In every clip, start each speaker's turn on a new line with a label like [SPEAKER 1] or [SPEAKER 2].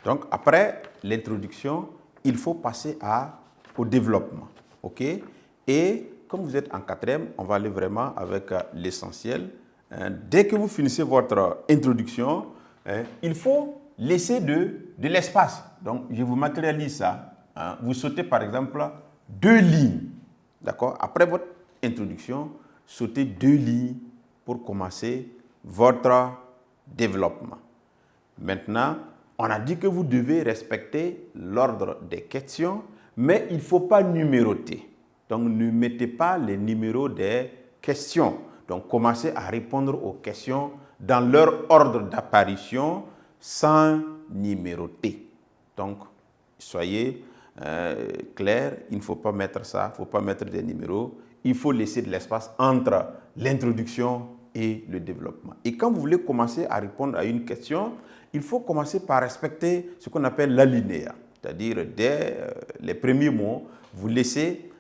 [SPEAKER 1] Donc, après l'introduction, il faut passer au développement. OK? Et comme vous êtes en quatrième, on va aller vraiment avec l'essentiel. Dès que vous finissez votre introduction, il faut laisser de l'espace. Donc, je vous matérialise ça. Vous sautez par exemple 2 lignes. D'accord? Après votre introduction, sautez 2 lignes pour commencer votre développement. Maintenant, on a dit que vous devez respecter l'ordre des questions, mais il ne faut pas numéroter. Donc, ne mettez pas les numéros des questions. Donc, commencez à répondre aux questions dans leur ordre d'apparition sans numéroter. Donc, soyez clair, il ne faut pas mettre ça, il ne faut pas mettre des numéros. Il faut laisser de l'espace entre l'introduction et le développement. Et quand vous voulez commencer à répondre à une question, il faut commencer par respecter ce qu'on appelle l'alinéa. C'est-à-dire, dès les premiers mots, vous laissez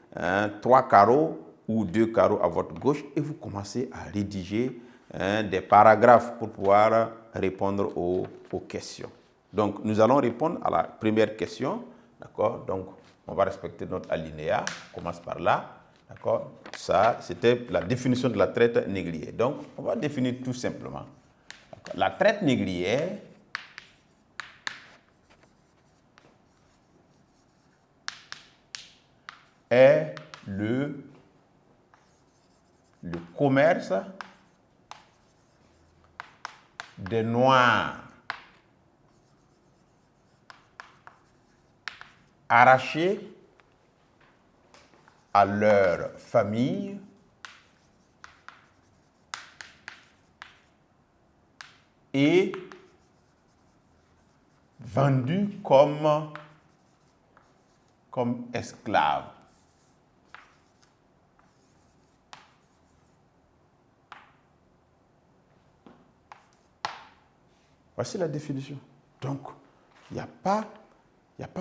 [SPEAKER 1] 3 carreaux ou 2 carreaux à votre gauche et vous commencez à rédiger des paragraphes pour pouvoir répondre aux questions. Donc, nous allons répondre à la première question. D'accord? Donc, on va respecter notre alinéa. On commence par là. D'accord? Ça, c'était la définition de la traite négrière. Donc, on va définir tout simplement. La traite négrière est le commerce des Noirs arrachés à leur famille et vendus comme esclaves. Voici la définition. Donc, il n'y a pas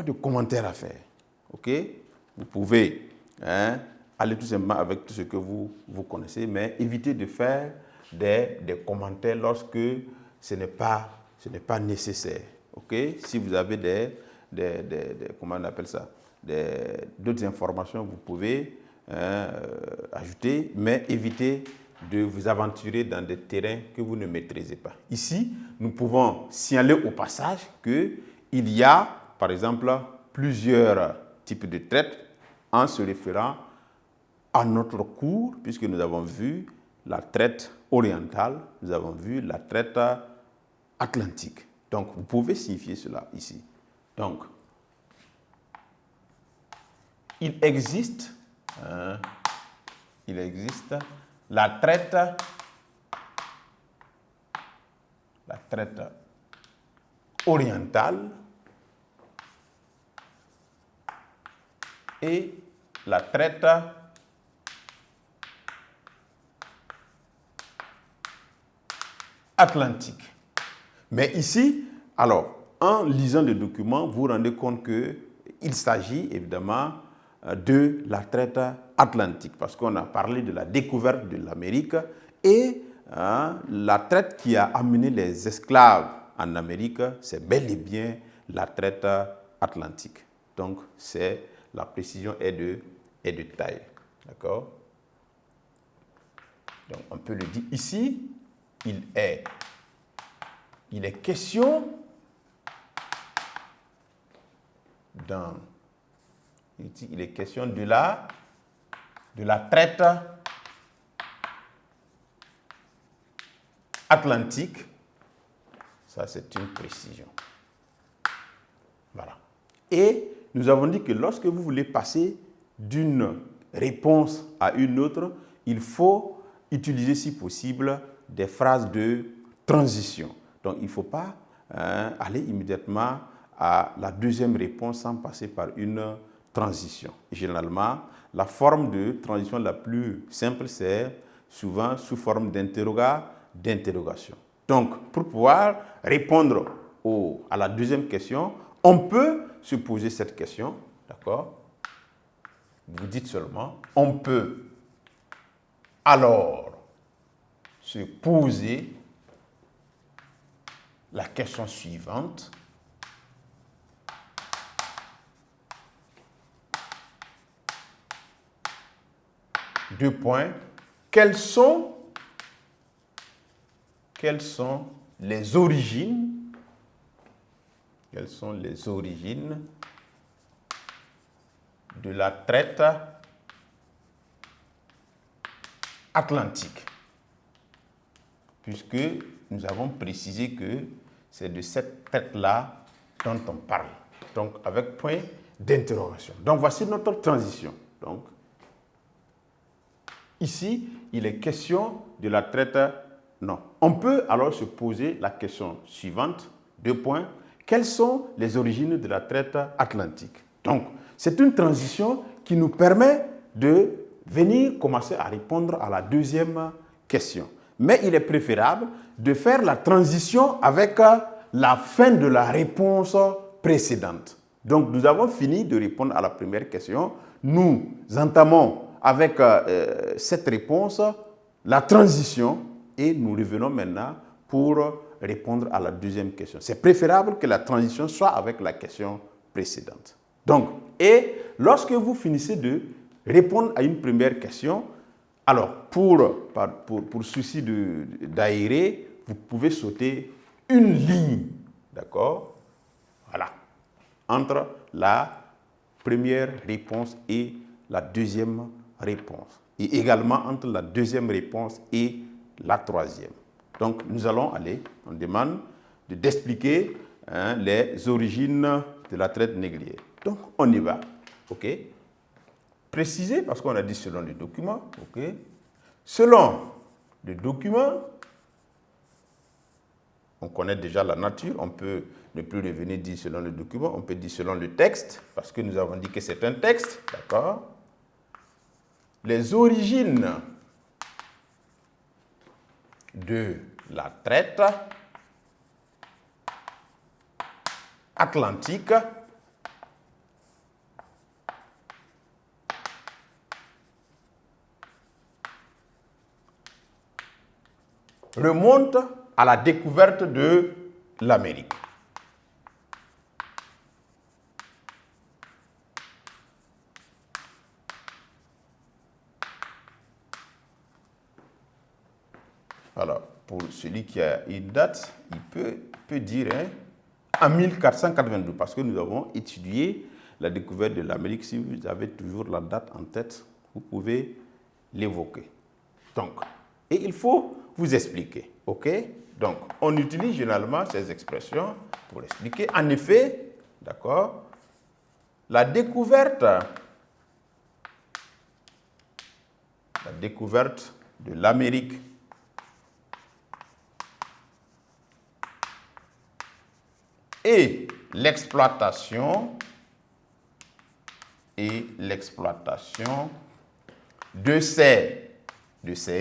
[SPEAKER 1] de commentaire à faire. OK? Vous pouvez aller tout simplement avec tout ce que vous connaissez, mais évitez de faire des commentaires lorsque ce n'est pas nécessaire. OK? Si vous avez comment on appelle ça, d'autres informations, vous pouvez ajouter, mais évitez de vous aventurer dans des terrains que vous ne maîtrisez pas. Ici, nous pouvons signaler au passage qu'il y a, par exemple, plusieurs types de traites en se référant à notre cours, puisque nous avons vu la traite orientale, nous avons vu la traite atlantique. Donc, vous pouvez signifier cela ici. Donc, il existe la traite orientale et la traite atlantique. Mais ici, alors, en lisant le document, vous vous rendez compte qu'il s'agit évidemment de la traite atlantique, parce qu'on a parlé de la découverte de l'Amérique et la traite qui a amené les esclaves en Amérique, c'est bel et bien la traite atlantique. Donc, la précision est de taille. D'accord? Donc, on peut le dire ici, il est question il est question de la traite atlantique. Ça, c'est une précision. Voilà. Et nous avons dit que lorsque vous voulez passer d'une réponse à une autre, il faut utiliser, si possible, des phrases de transition. Donc, il ne faut pas aller immédiatement à la deuxième réponse sans passer par une transition. Généralement, la forme de transition la plus simple, c'est souvent sous forme d'interrogation. Donc, pour pouvoir répondre à la deuxième question, on peut se poser cette question, d'accord? Vous dites seulement, on peut alors se poser la question suivante. deux points, quelles sont les origines de la traite atlantique, puisque nous avons précisé que c'est de cette traite-là dont on parle. Donc, avec point d'interrogation. Donc, voici notre transition. Donc, ici, il est question de la traite. Non. On peut alors se poser la question suivante, deux points. Quelles sont les origines de la traite atlantique? Donc, c'est une transition qui nous permet de venir commencer à répondre à la deuxième question. Mais il est préférable de faire la transition avec la fin de la réponse précédente. Donc, nous avons fini de répondre à la première question. Nous entamons avec cette réponse la transition et nous revenons maintenant pour répondre à la deuxième question. C'est préférable que la transition soit avec la question précédente. Donc, et lorsque vous finissez de répondre à une première question, alors pour souci d'aérer, vous pouvez sauter une ligne, d'accord? Voilà, entre la première réponse et la deuxième réponse. Et également entre la deuxième réponse et la troisième. Donc, nous allons aller, on demande d'expliquer les origines de la traite négrière. Donc, on y va, ok? Préciser, parce qu'on a dit selon le document, ok? Selon le document, on connaît déjà la nature, on peut ne plus revenir dire selon le document, on peut dire selon le texte, parce que nous avons dit que c'est un texte, d'accord? Les origines de la traite atlantique remontent à la découverte de l'Amérique. Alors, pour celui qui a une date, il peut dire en 1492, parce que nous avons étudié la découverte de l'Amérique. Si vous avez toujours la date en tête, vous pouvez l'évoquer. Donc, et il faut vous expliquer, ok? Donc, on utilise généralement ces expressions pour expliquer. En effet, d'accord, la découverte de l'Amérique et l'exploitation de ces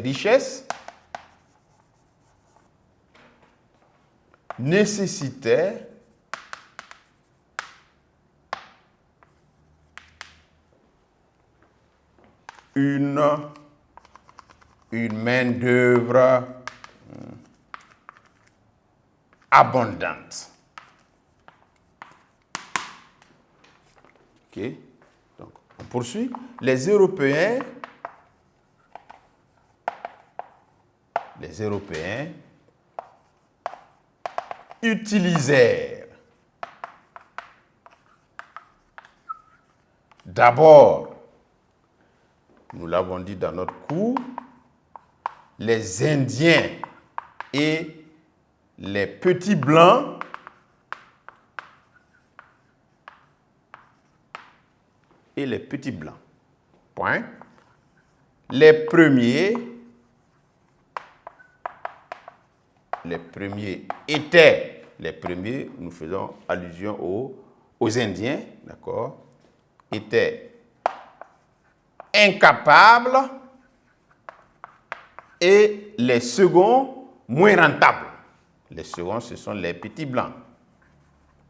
[SPEAKER 1] richesses nécessitait une main-d'œuvre abondante. Ok, donc on poursuit. Les Européens utilisèrent d'abord, nous l'avons dit dans notre cours, les Indiens et les petits blancs Point. Les premiers étaient, nous faisons allusion aux Indiens, d'accord, étaient incapables et les seconds moins rentables. Les seconds, ce sont les petits blancs.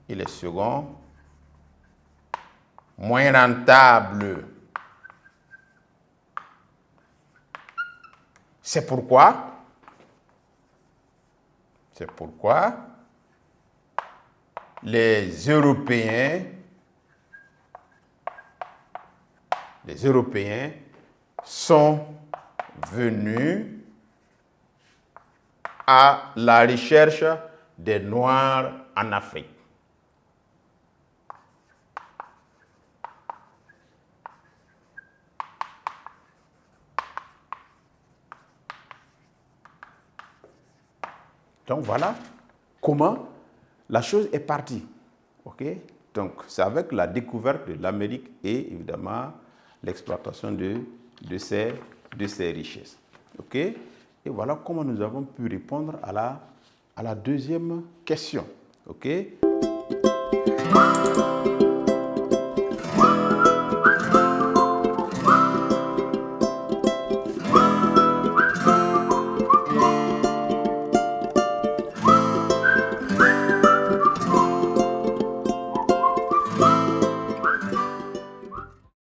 [SPEAKER 1] Et les seconds moins rentables. C'est pourquoi les Européens sont venus à la recherche des Noirs en Afrique. Donc voilà comment la chose est partie. Okay? Donc c'est avec la découverte de l'Amérique et évidemment l'exploitation de ces richesses. Okay? Et voilà comment nous avons pu répondre à la deuxième question. Okay?